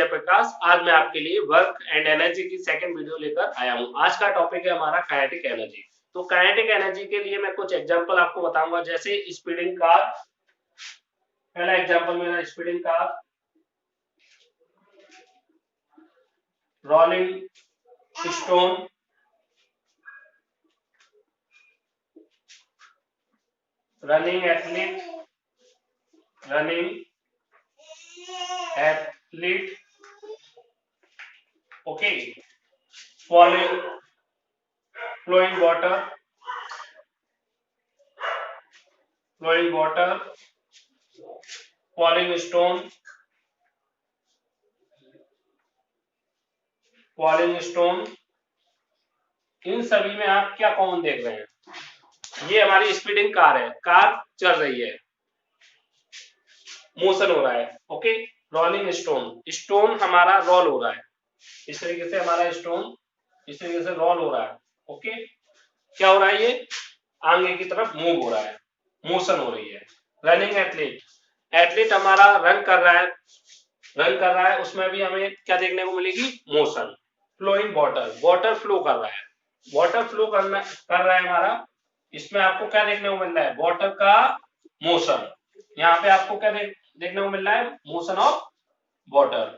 जयप्रकाश। आज मैं आपके लिए वर्क एंड एनर्जी की सेकंड वीडियो लेकर आया हूँ। आज का टॉपिक है हमारा काइनेटिक एनर्जी। तो काइनेटिक एनर्जी के लिए मैं कुछ एग्जांपल आपको बताऊंगा, जैसे स्पीडिंग कार। पहला एग्जांपल मेरा speeding car, rolling stone, running athlete, okay, flowing water, falling stone, इन सभी में आप क्या कॉमन देख रहे हैं? ये हमारी स्पीडिंग कार है, कार चल रही है, मोशन हो रहा है। ओके, रोलिंग स्टोन हमारा रोल हो रहा है, इस तरीके से हमारा स्टोन इस तरीके से रोल हो रहा है। ओके, क्या हो रहा है? ये आगे की तरफ मूव हो रहा है, मोशन हो रही है। रनिंग एथलीट हमारा रन कर रहा है, उसमें भी हमें क्या देखने को मिलेगी? मोशन। फ्लोइंग वाटर फ्लो कर रहा है, कर रहा है हमारा, इसमें आपको क्या देखने को मिल रहा है? वाटर का मोशन। यहाँ पे आपको क्या देखने को मिल रहा है? Motion of water.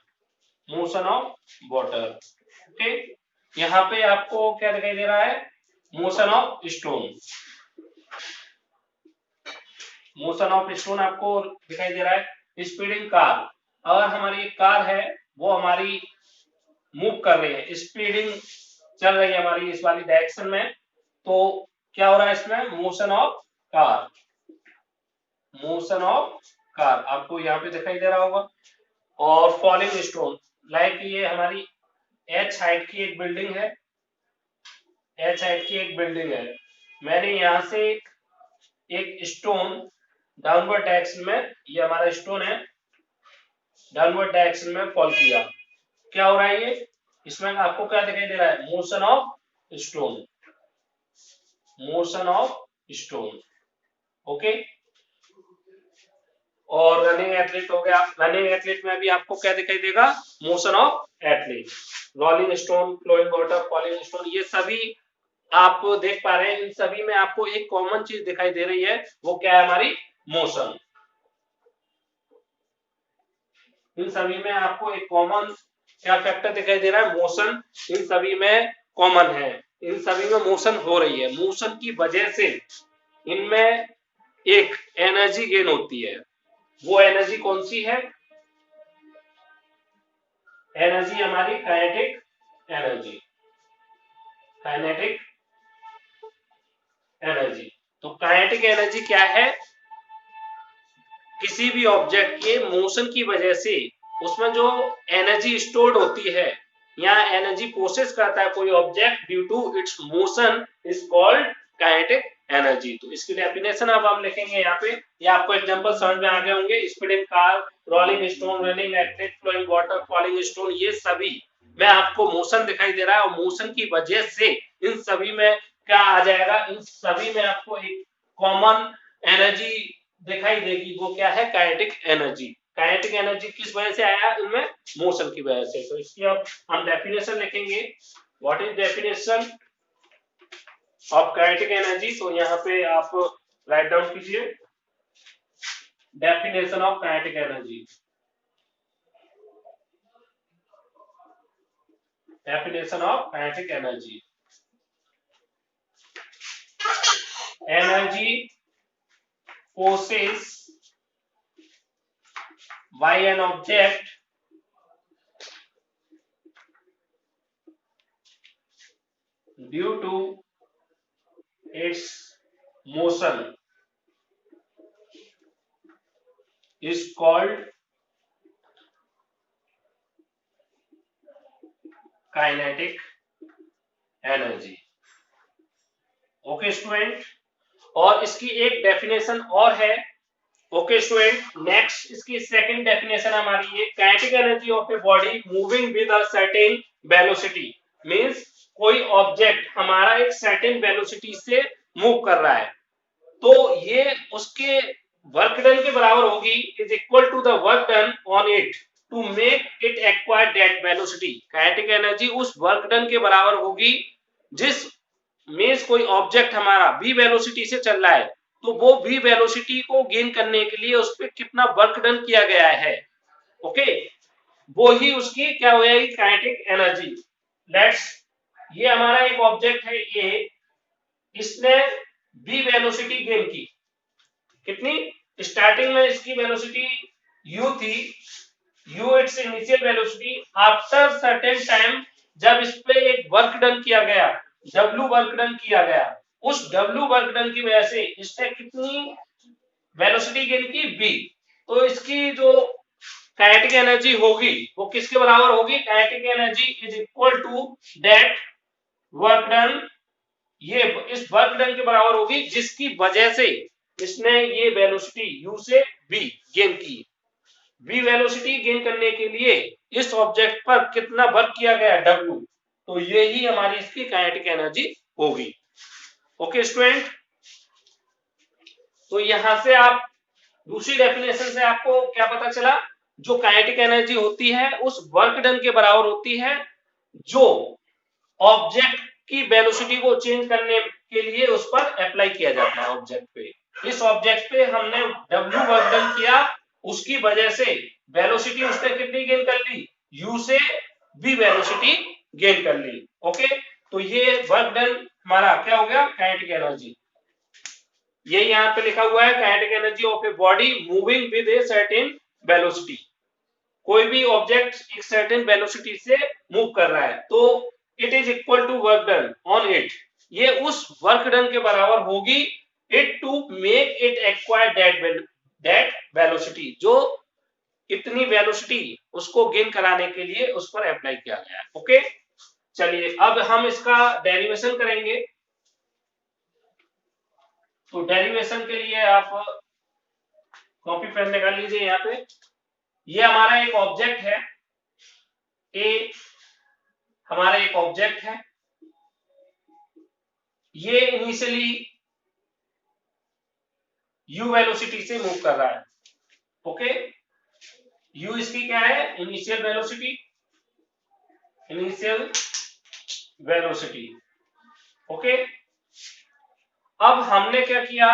ओके, यहाँ पे आपको क्या दिखाई दे रहा है? मोशन ऑफ स्टोन आपको दिखाई दे रहा है। स्पीडिंग कार, अगर हमारी एक कार है वो हमारी मूव कर रही है, स्पीडिंग चल रही है हमारी इस वाली डायरेक्शन में, तो क्या हो रहा है इसमें? मोशन ऑफ कार आपको यहाँ पे दिखाई दे रहा होगा। और फॉलिंग स्टोन, लाइक ये हमारी h हाइट की एक बिल्डिंग है, मैंने यहाँ से एक स्टोन डाउनवर्ड डायरेक्शन में, ये हमारा स्टोन है, डाउनवर्ड डायरेक्शन में फॉल किया। क्या हो रहा है? ये इसमें आपको क्या दिखाई दे रहा है? Motion of stone. ओके, और रनिंग एथलीट हो गया, रनिंग एथलीट में भी आपको क्या दिखाई देगा? Motion of athlete. Rolling stone, flowing water, falling stone, ये सभी आप देख पा रहे हैं। इन सभी में आपको एक कॉमन चीज दिखाई दे रही है, वो क्या है? हमारी मोशन। इन सभी में आपको एक कॉमन क्या फैक्टर दिखाई दे रहा है? मोशन। इन सभी में कॉमन है, इन सभी में मोशन हो रही है। मोशन की वजह से इनमें एक एनर्जी गेन होती है। वो एनर्जी कौन सी है? एनर्जी हमारी काइनेटिक एनर्जी। तो काइनेटिक एनर्जी क्या है? किसी भी ऑब्जेक्ट के मोशन की वजह से उसमें जो एनर्जी स्टोर्ड होती है या एनर्जी प्रोसेस करता है कोई object due to its motion is called kinetic energy. तो इसकी डेफिनेशन अब हम लिखेंगे यहाँ पे, या आपको एग्जांपल समझ में आ गए होंगे। Speeding car, rolling stone, running athlete, flowing water, falling stone, ये सभी में आपको मोशन दिखाई दे रहा है, और मोशन की वजह से इन सभी में क्या आ जाएगा? इन सभी में आपको एक कॉमन एनर्जी दिखाई देगी, वो क्या है? Kinetic energy. काइनेटिक एनर्जी किस वजह से आया? इनमें मोशन की वजह से। तो इसकी अब हम डेफिनेशन लिखेंगे। What is definition of kinetic energy? तो यहाँ पे आप राइट डाउन कीजिए, definition of kinetic energy. Definition of kinetic energy, energy possessed by an object due to its motion is called kinetic energy। Okay student, और इसकी एक definition और है। ओके स्टूडेंट, नेक्स्ट इसकी सेकंड डेफिनेशन हमारी ये, kinetic energy of a body moving with a certain velocity. Means कोई object हमारा एक सर्टेन वेलोसिटी से मूव कर रहा है, तो ये उसके वर्क डन के बराबर होगी, is equal to the work done on it to make it acquire that velocity, kinetic energy उस वर्क डन के बराबर होगी जिस मींस कोई ऑब्जेक्ट हमारा v वेलोसिटी से चल रहा है, तो वो v वेलोसिटी को गेन करने के लिए उस पर कितना वर्क डन किया गया है, ओके, वो ही उसकी क्या हो जाएगी, काइनेटिक एनर्जी। लेट्स, ये हमारा एक ऑब्जेक्ट है ए, इसने v वेलोसिटी गेन की, कितनी, स्टार्टिंग में इसकी वेलोसिटी u थी, u it's initial velocity, after certain time जब इस पे एक वर्क डन किया गया, w वर्क डन किया गया, उस w वर्क डन की वजह से इसने कितनी वेलोसिटी गेन की, v, तो इसकी जो काइनेटिक एनर्जी होगी वो किसके बराबर होगी, kinetic energy is equal to that work done, ये इस वर्क डन के बराबर होगी जिसकी वजह से इसने ये वेलोसिटी u से v गेन की। v वेलोसिटी गेन करने के लिए इस ऑब्जेक्ट पर कितना वर्क किया गया, w, तो ये ही हमारी इसकी काइनेटिक एनर्जी होगी। ओके स्टूडेंट, तो यहां से आप दूसरी डेफिनेशन से आपको क्या पता चला, जो काइनेटिक एनर्जी होती है उस वर्क डन के बराबर होती है जो ऑब्जेक्ट की वेलोसिटी को चेंज करने के लिए उस पर अप्लाई किया जाता है ऑब्जेक्ट पे। इस ऑब्जेक्ट पे हमने w वर्क डन किया, उसकी वजह से वेलोसिटी उसने कितनी गेन कर ली, u से v वेलोसिटी गेन कर ली। ओके, तो ये वर्क डन हमारा क्या हो गया, काइनेटिक एनर्जी। ये यहाँ पे लिखा हुआ है kinetic energy of a body moving with a certain velocity, कोई भी ऑब्जेक्ट एक सर्टेन वेलोसिटी से मूव कर रहा है तो it is equal to work done on it, ये उस वर्क डन के बराबर होगी it to make it acquire that velocity, जो इतनी वेलोसिटी उसको गेन कराने के लिए उस पर अप्लाई किया गया है। ओके, चलिए अब हम इसका डेरिवेशन करेंगे। तो डेरिवेशन के लिए आप कॉपी पेन निकाल लीजिए। यहाँ पे ये हमारा एक ऑब्जेक्ट है ए, हमारा एक ऑब्जेक्ट है, ये इनिशियली u वेलोसिटी से मूव कर रहा है। ओके, u इसकी क्या है, initial velocity, initial velocity. Okay, अब हमने क्या किया,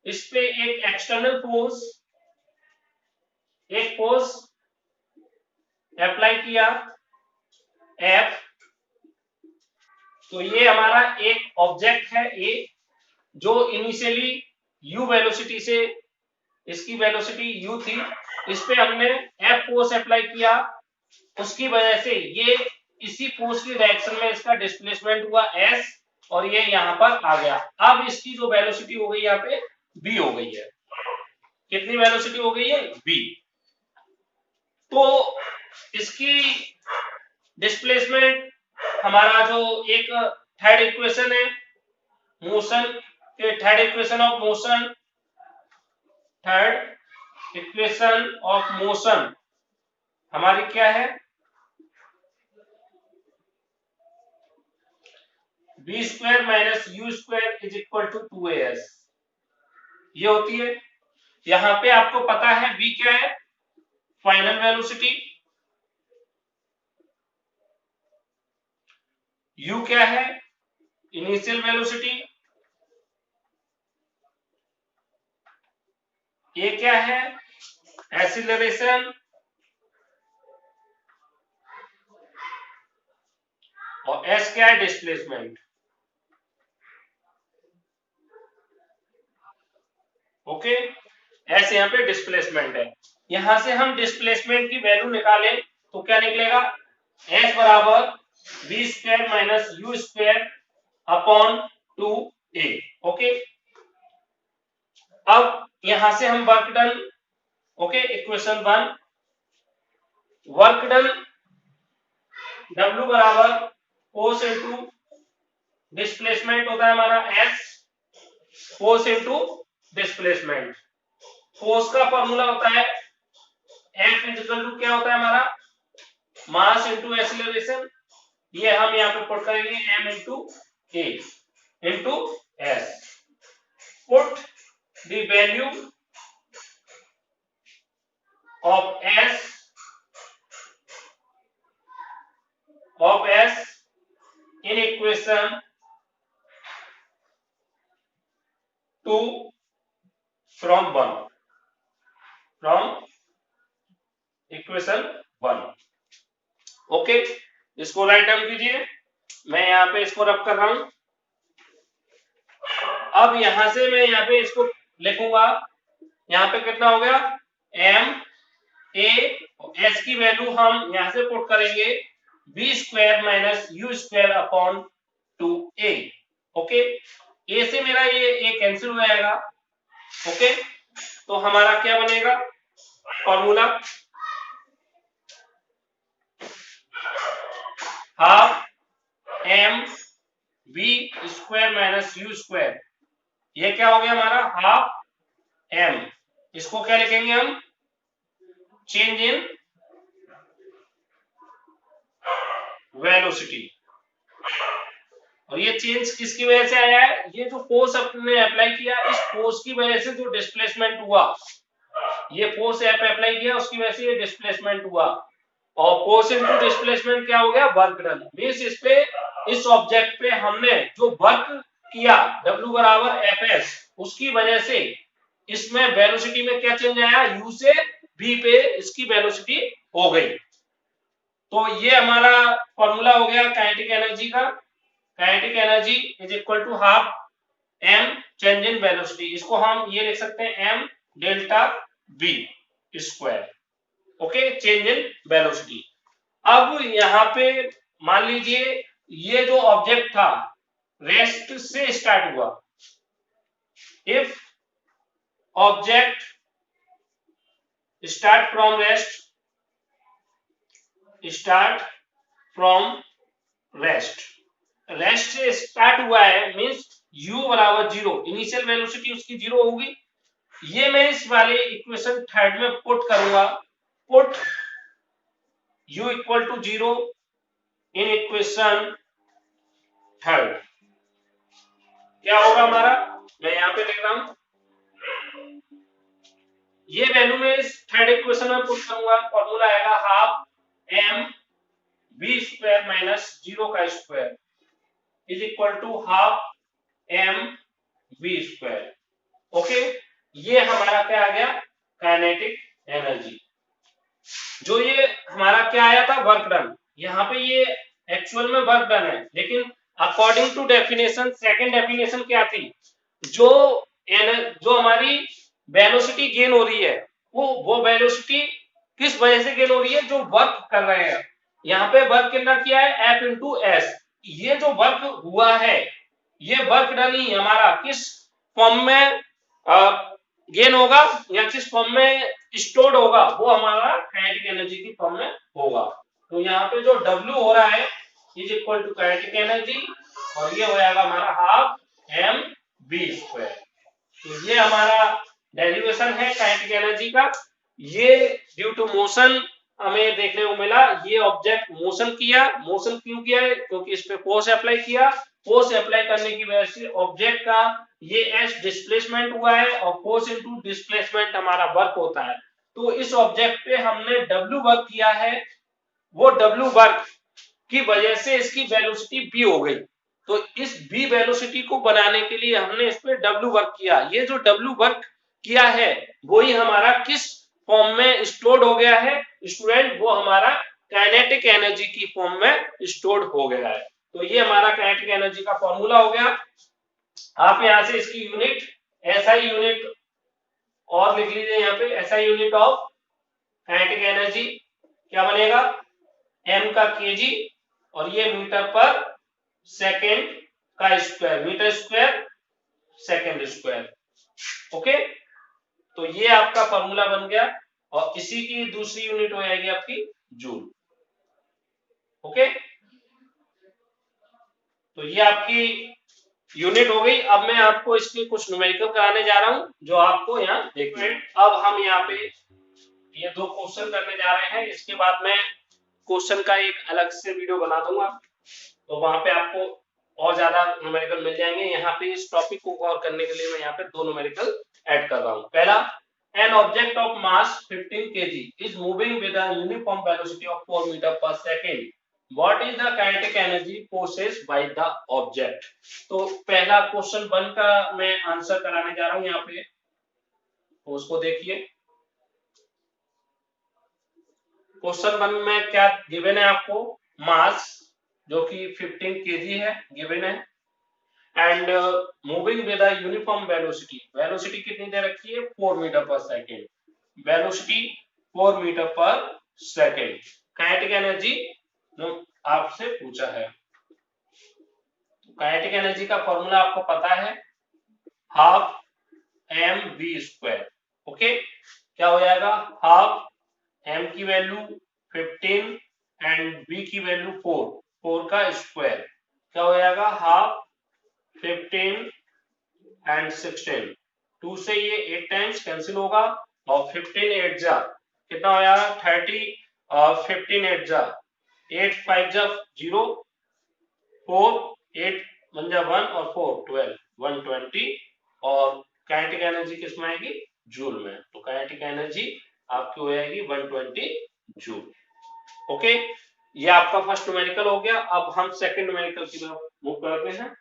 इस पे एक एक्सटर्नल फोर्स, एक फोर्स अप्लाई किया F, तो ये हमारा एक ऑब्जेक्ट है ए जो इनिशियली u वेलोसिटी से, इसकी वेलोसिटी u थी, इस पे हमने F फोर्स अप्लाई किया, उसकी वजह से ये इसी फोर्स की डायरेक्शन में इसका डिस्प्लेसमेंट हुआ s और ये यहाँ पर आ गया। अब इसकी जो वेलोसिटी हो गई यहाँ पे v हो गई है, कितनी वेलोसिटी हो गई है, v। तो इसकी डिस्प्लेसमेंट हमारा जो एक थर्ड इक्वेशन है मोशन के, third equation of motion, third equation of motion हमारी क्या है, v square minus u square is equal to 2as, ये होती है। यहां पे आपको पता है v क्या है, फाइनल वेलोसिटी, u क्या है, इनिशियल वेलोसिटी, a क्या है, एक्सीलरेशन, और s क्या है, डिस्प्लेसमेंट। ओके, s यहाँ पे डिस्प्लेसमेंट है। यहां से हम डिस्प्लेसमेंट की वैल्यू निकालें तो क्या निकलेगा, s बराबर v square minus u square upon 2a। Okay, अब यहां से हम work done, okay, equation 1, work done w बराबर फोर्स इंटू डिस्प्लेसमेंट होता है हमारा s, force into displacement. Force का फॉर्मूला होता है F इक्वल टू क्या होता है हमारा, मास इंटू एक्सीलरेशन, ये हम यहाँ पे पुट करेंगे m into a into s, put the value of s equation 2 from equation 1। Okay, इसको राइट डाउन कीजिए। मैं यहाँ पे इसको रब कर रहा हूं। अब यहां से मैं यहाँ पे इसको लिखूंगा। यहाँ पे कितना हो गया, एम ए, एस की वैल्यू हम यहां से पुट करेंगे B square minus you square upon 2a। Okay, A से मेरा ये ए कैंसिल हो जाएगा। ओके, तो हमारा क्या बनेगा formula, half M B square minus you square. ये क्या हो गया हमारा हाफ एम, इसको क्या लिखेंगे हम, चेंज इन वेलोसिटी। और ये चेंज किसकी वजह से आया है, ये जो फोर्स अपने अप्लाई किया, इस फोर्स की वजह से जो डिस्प्लेसमेंट हुआ, ये फोर्स अप्लाई किया उसकी वजह से ये डिस्प्लेसमेंट हुआ। और फोर्स इनटू डिस्प्लेसमेंट क्या हो गया, वर्क डन। मींस इस पे, इस ऑब्जेक्ट पे हमने जो वर्क किया W बराबर Fs, उसकी वजह से इसमें वेलोसिटी में क्या चेंज आया, u से v पे इसकी वेलोसिटी हो गई। तो ये हमारा फॉर्मूला हो गया काइनेटिक एनर्जी का। Kinetic energy is equal to half m change in velocity. इसको हम ये लिख सकते हैं m delta v square. Okay, change in velocity. अब यहाँ पे मान लीजिए ये जो ऑब्जेक्ट था रेस्ट से स्टार्ट हुआ। If object start from rest से स्टार्ट हुआ है, मींस u बराबर 0, इनिशियल वेलोसिटी उसकी 0 होगी। ये मैं इस वाले इक्वेशन थर्ड में पुट करूंगा, put u equal to 0 in equation third. क्या होगा हमारा, मैं यहाँ पे लिख रहा हूं, ये वैल्यू में इस थर्ड इक्वेशन में पुट करूंगा। फॉर्मूला आएगा half m v square minus 0 का square is equal to half m v square. Okay, ये हमारा क्या आ गया, काइनेटिक एनर्जी। जो ये हमारा क्या आया था, वर्क डन। यहाँ पे ये एक्चुअल में वर्क डन है, लेकिन according to definition, second definition क्या थी, जो हमारी वेलोसिटी गेन हो रही है, वो वेलोसिटी किस वजह से गेन हो रही है, जो वर्क कर रहे हैं। यहाँ पे वर्क कितना किया है, F इंटू एस। ये जो वर्क हुआ है, ये वर्क डन ही हमारा किस फॉर्म में गेन होगा या किस फॉर्म में स्टोर्ड होगा, वो हमारा काइनेटिक एनर्जी की फॉर्म में होगा। तो यहाँ पे जो W हो रहा है is equal to kinetic energy, और ये हो जाएगा हमारा हाफ m v स्क्वायर। तो ये हमारा डेरिवेशन है काइनेटिक एनर्जी का। ये ड्यू टू मोशन हमें देखने को मिला, ये ऑब्जेक्ट मोशन किया। मोशन क्यों किया है, क्योंकि इस पे फोर्स अप्लाई किया। फोर्स अप्लाई करने की वजह से ऑब्जेक्ट का ये s डिस्प्लेसमेंट हुआ है, और फोर्स इनटू डिस्प्लेसमेंट हमारा वर्क होता है। तो इस ऑब्जेक्ट पे हमने W वर्क किया है, वो W वर्क की वजह से इसकी वेलोसिटी v हो गई। तो इस v वेलोसिटी को बनाने के लिए हमने इस पे W वर्क किया। ये जो W वर्क किया है वही हमारा किस फॉर्म में स्टोर्ड हो गया है स्टूडेंट, वो हमारा काइनेटिक एनर्जी की फॉर्म में स्टोर्ड हो गया है। तो ये हमारा काइनेटिक एनर्जी का फॉर्मूला हो गया। आप यहां से इसकी यूनिट SI यूनिट और लिख लीजिए, यहाँ पे SI unit of kinetic energy क्या बनेगा, m का kg, और ये मीटर पर सेकेंड का square, metre square second square. Okay, तो ये आपका फॉर्मूला बन गया, और इसी की दूसरी यूनिट हो जाएगी आपकी जूल। ओके, तो ये आपकी यूनिट हो गई। अब मैं आपको इसके कुछ न्यूमेरिकल कराने जा रहा हूं, जो आपको यहाँ देखना है। अब हम यहाँ पे ये 2 क्वेश्चन करने जा रहे हैं, इसके बाद मैं क्वेश्चन का एक अलग से वीडियो बना दूंगा, तो वहां पे आपको और ज्यादा न्यूमेरिकल मिल जाएंगे। यहाँ पे इस टॉपिक को कवर करने के लिए मैं यहाँ पे 2 न्यूमेरिकल ऐड कर रहा हूँ। पहला, an object of mass 15 kg is moving with a uniform velocity of 4 meter per second what is the kinetic energy possessed by the object. तो पहला क्वेश्चन 1 का मैं आंसर कराने जा रहा हूं यहाँ पे, तो उसको देखिए। क्वेश्चन 1 में क्या गिवन है आपको, मास जो कि 15 केजी है गिवन है, and moving with a uniform velocity, velocity कितनी दे रखी है 4 मीटर पर सेकेंड, वेलोसिटी 4 मीटर पर सेकेंड। काइनेटिक एनर्जी आपसे पूछा है, काइनेटिक एनर्जी का फॉर्मूला आपको पता है, half m v square. Okay, क्या हो जाएगा, हाफ एम की वैल्यू 15 एंड वी की वैल्यू 4, 4 का स्क्वायर, क्या हो जाएगा, हाफ 15 एंड 16, 2 से ये 8 टाइम्स कैंसिल होगा, और 15 8 जा कितना हो जाएगा 30, और 15 8 जा 8 5 जा 0, 4 8 1 जा 1 और 4 12 120, और काइनेटिक एनर्जी किस में आएगी, जूल में। तो काइनेटिक एनर्जी आपकी हो जाएगी 120 जूल। ओके, ये आपका फर्स्ट न्यूमेरिकल हो गया। अब हम सेकंड न्यूमेरिकल की तरफ मूव करते हैं,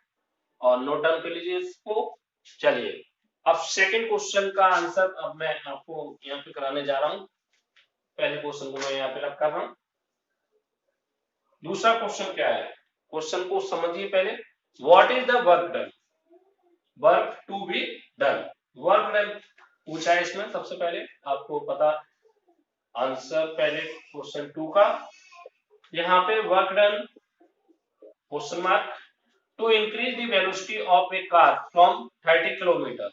और नोट डाउन कर लीजिए इसको। चलिए, अब सेकंड क्वेश्चन का आंसर अब मैं आपको यहाँ पे कराने जा रहा हूँ। पहले क्वेश्चन को मैं यहाँ पे रख कर रहा हूँ। दूसरा क्वेश्चन क्या है, क्वेश्चन को समझिए पहले। What is the work done, work to be done, work done पूछा है इसमें। सबसे पहले आपको पता आंसर पहले क्वेश्चन 2 का, यहाँ पे work done question mark, to increase the velocity of a car from 30 kilometre,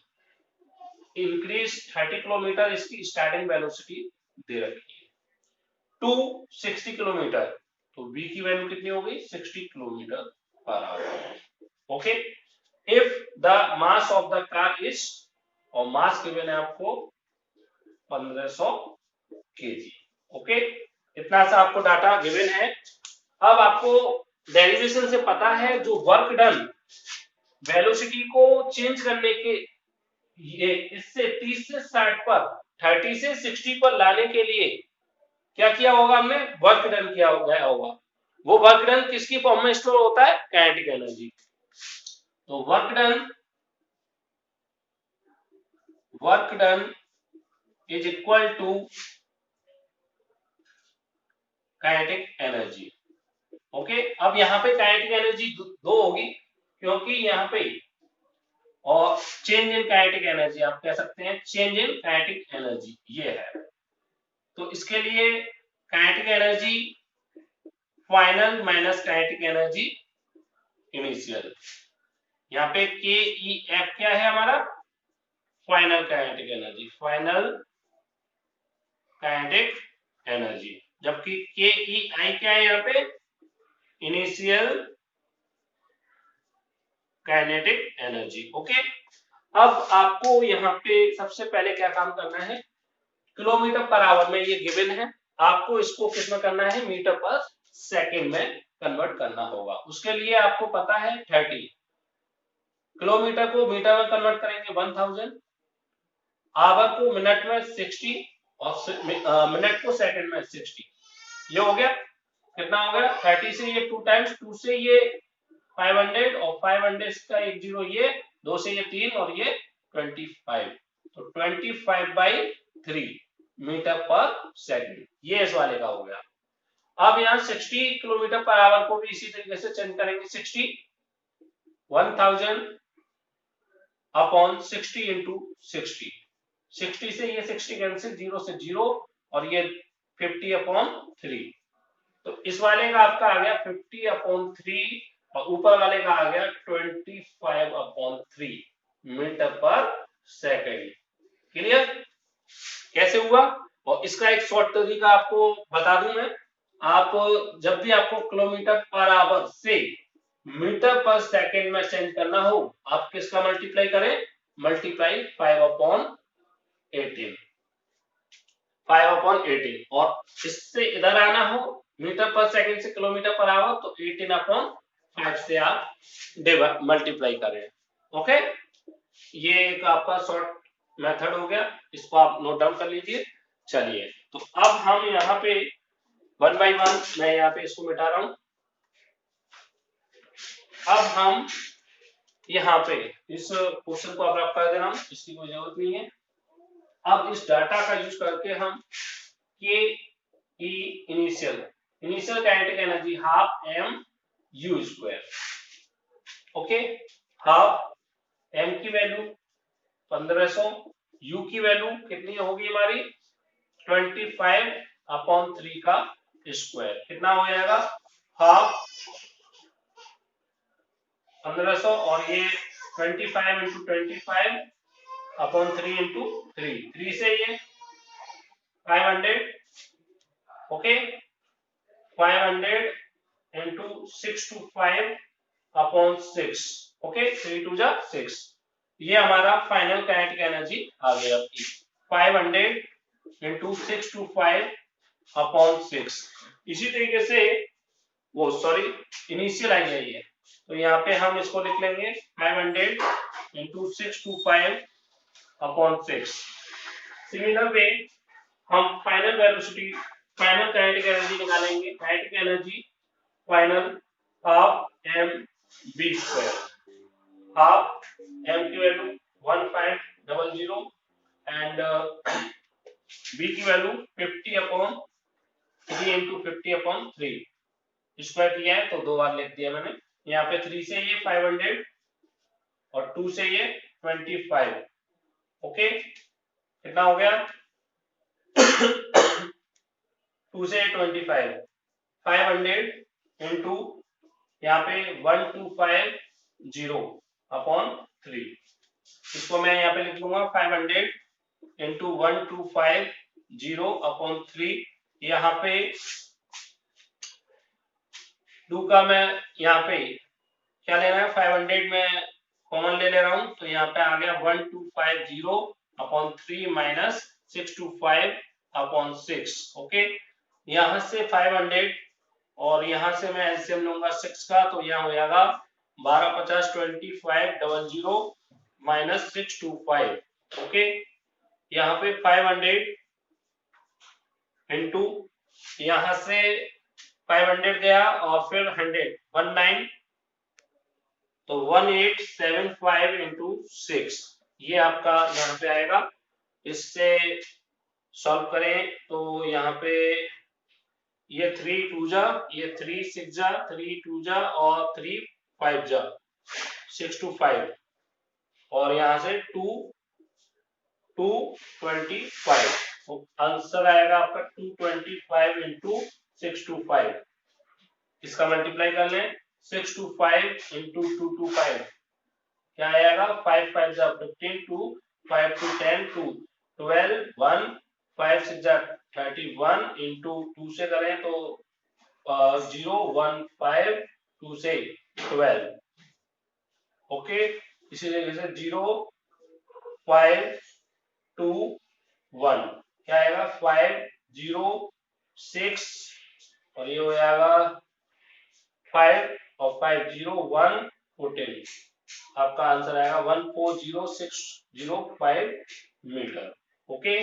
increase 30 kilometre इसकी स्टार्टिंग वेलोसिटी दे रखी है, टू 60 किलोमीटर, तो v की वैल्यू कितनी हो गई 60 kilometre per hour. Okay, if the mass of the car is, और मास गिवन है आपको 1500 केजी। ओके, इतना सा आपको डाटा गिवन है। अब आपको डेरिवेशन से पता है जो वर्क डन वेलोसिटी को चेंज करने के, ये इससे 30 से 60 पर 30 से 60 पर लाने के लिए क्या किया होगा, हमने वर्क डन किया गया होगा। वो वर्क डन किसकी फॉर्म में स्टोर होता है, काइनेटिक एनर्जी। तो work done is equal to kinetic energy. Okay, अब यहाँ पे काइनेटिक एनर्जी दो होगी, क्योंकि यहाँ पे, और चेंज इन काइनेटिक एनर्जी आप कह सकते हैं, चेंज इन काइनेटिक एनर्जी ये है। तो इसके लिए kinetic energy final minus kinetic energy initial, यहाँ पे के ई एफ क्या है हमारा, final kinetic energy, final kinetic energy, जबकि के ई आई क्या है यहाँ पे, इनिशियल काइनेटिक एनर्जी। ओके, अब आपको यहाँ पे सबसे पहले क्या काम करना है, किलोमीटर पर आवर में ये गिवन है, आपको इसको किस में करना है, मीटर पर सेकंड में कन्वर्ट करना होगा। उसके लिए आपको पता है 30, किलोमीटर को मीटर में कन्वर्ट करेंगे 1000, आवर को मिनट में 60, और मिनट को सेकंड में 60। ये हो गया, कितना हो गया 30 से ये 2 टाइम्स, 2 से ये 500, और 500 का एक जीरो ये, 2 से ये 3, और ये 25, तो 25/3 मीटर पर सेकंड, ये इस वाले का हो गया। अब यहाँ 60 किलोमीटर पर आवर को भी इसी तरीके से चेंज करेंगे, 60 1000 अपॉन 60 इंटू 60, 60 से ये 60 कैंसिल, 0 से 0, और ये 50/3, तो इस वाले का आपका आ गया 50/3, और ऊपर वाले का आ गया 25/3 मीटर पर सेकंड। क्लियर, कैसे हुआ। और इसका एक शॉर्ट तरीका आपको बता दूं मैं, आप जब भी आपको किलोमीटर पर आवर से मीटर पर सेकंड में चेंज करना हो, आप किसका मल्टीप्लाई करें, मल्टीप्लाई 5/18, 5/18, और इससे इधर आना हो मीटर पर सेकंड से किलोमीटर पर आवर, तो 18/5 से आप मल्टीप्लाई करें। ओके, ये एक आपका शॉर्ट मेथड हो गया, इसको आप नोट डाउन कर लीजिए। चलिए, तो अब हम यहाँ पे 1 बाय 1 मैं यहाँ पे इसको मिटा रहा हूँ। अब हम यहाँ पे इस क्वेश्चन को अब कर देना, इसकी कोई जरूरत नहीं है। अब इस डाटा का यूज करके हम K E initial kinetic energy half m u square, okay, half M की वैल्यू 1500, यू की वैल्यू कितनी होगी हमारी 25/3 का स्क्वायर, कितना हो जाएगा हाफ 1500 और ये 25 इंटू 25/3 इंटू 3 से ये 500, ओके, 500 इंटू 625/6, ओके, 3 2 जा 6, ये हमारा फाइनल काइनेटिक एनर्जी आ गया आपकी 500 इंटू 625/6। इसी तरीके से वो सॉरी इनिशियल आई है ये, तो यहाँ पे हम इसको लिख लेंगे 500 इंटू 625/6। सिमिलर वे हम final velocity, final kinetic energy निकालेंगे। Kinetic energy final half M B square, half M की वैल्यू 1500 एंड बी की वैल्यू 50/3 इंटू 50/3 स्क्वायर किया है, तो 2 बार लिख दिया मैंने। यहाँ पे 3 से ये 500 और 2 से ये 25, ओके, कितना हो गया 2 से 25, 500 इंटू यहाँ पे 1250/3, इसको मैं यहाँ पे लिख लूंगा 500 इंटू 1250/3। यहाँ पे 2 का मैं यहाँ पे क्या लेना है 500 में कॉमन ले रहा हूं, तो यहाँ पे आ गया 1250/3 माइनस 625/6, ओके। यहाँ से 500 और यहाँ से मैं एलसीएम लूंगा 6 का, तो यहाँ हो जाएगा 1250 2500 माइनस 625, ओके। यहाँ पे 500 इंटू यहाँ से 500 गया और फिर 19, तो 1875 इंटू 6, ये आपका यहाँ पे आएगा। इससे सॉल्व करें तो यहाँ पे ये 3 2 जा, ये 3 6 जा, 3 2 जा और 3 5 जा, 625 और यहाँ से 225, तो आंसर आएगा आपका 225 इंटू 625। इसका मल्टीप्लाई कर लें 625 इंटू 225, क्या आएगा 5 5 जा 15, 2 5 2 10, 2 12, 1 5 6 जा 31 इंटू 2 से करें तो 0 1 5 2 से 12, ओके। इसी तरीके से 0 5 2 1, क्या आएगा 5 0 6 और ये हो जाएगा 5 और 5 0 1 14, आपका आंसर आएगा 140605 मीटर, ओके।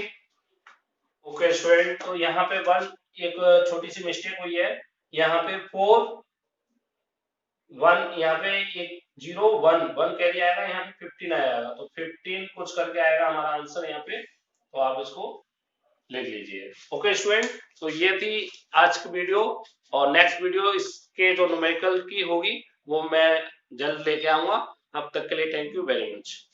ओके स्टूडेंट, तो यहाँ पे एक छोटी सी मिस्टेक हुई है, यहाँ पे 4 1, यहाँ पे एक 0 1 1 कैरी आएगा, यहाँ पे 15 आएगा, तो 15 कुछ करके आएगा हमारा आंसर यहाँ पे, तो आप इसको लिख लीजिए, ओके स्टूडेंट। तो ये थी आज की वीडियो, और नेक्स्ट वीडियो इसके जो न्यूमेरिकल की होगी वो मैं जल्द लेके आऊंगा। अब तक के लिए थैंक यू वेरी मच।